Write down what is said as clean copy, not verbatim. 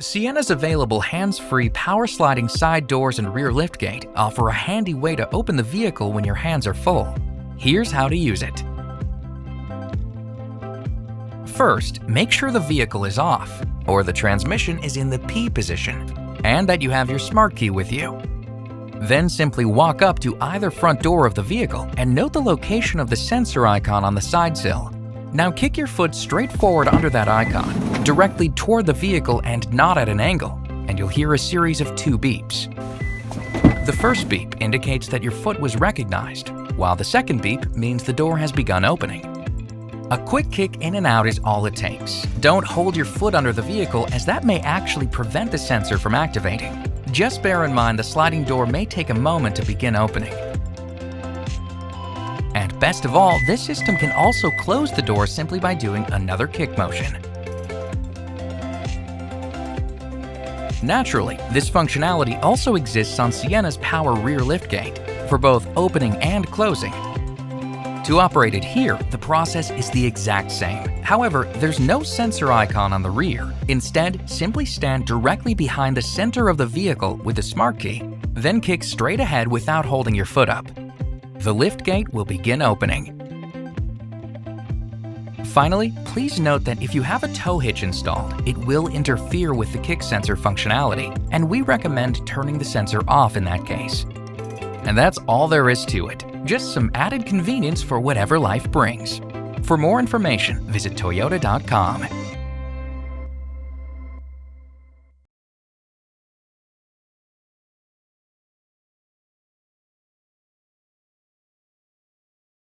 Sienna's available hands-free power-sliding side doors and rear liftgate offer a handy way to open the vehicle when your hands are full. Here's how to use it. First, make sure the vehicle is off, or the transmission is in the P position, and that you have your smart key with you. Then simply walk up to either front door of the vehicle and note the location of the sensor icon on the side sill. Now kick your foot straight forward under that icon, directly toward the vehicle and not at an angle, and you'll hear a series of 2 beeps. The first beep indicates that your foot was recognized, while the second beep means the door has begun opening. A quick kick in and out is all it takes. Don't hold your foot under the vehicle, as that may actually prevent the sensor from activating. Just bear in mind the sliding door may take a moment to begin opening. And best of all, this system can also close the door simply by doing another kick motion. Naturally, this functionality also exists on Sienna's power rear liftgate for both opening and closing. To operate it here, the process is the exact same. However, there's no sensor icon on the rear. Instead, simply stand directly behind the center of the vehicle with the smart key, then kick straight ahead without holding your foot up. The liftgate will begin opening. Finally, please note that if you have a tow hitch installed, it will interfere with the kick sensor functionality, and we recommend turning the sensor off in that case. And that's all there is to it. Just some added convenience for whatever life brings. For more information, visit Toyota.com.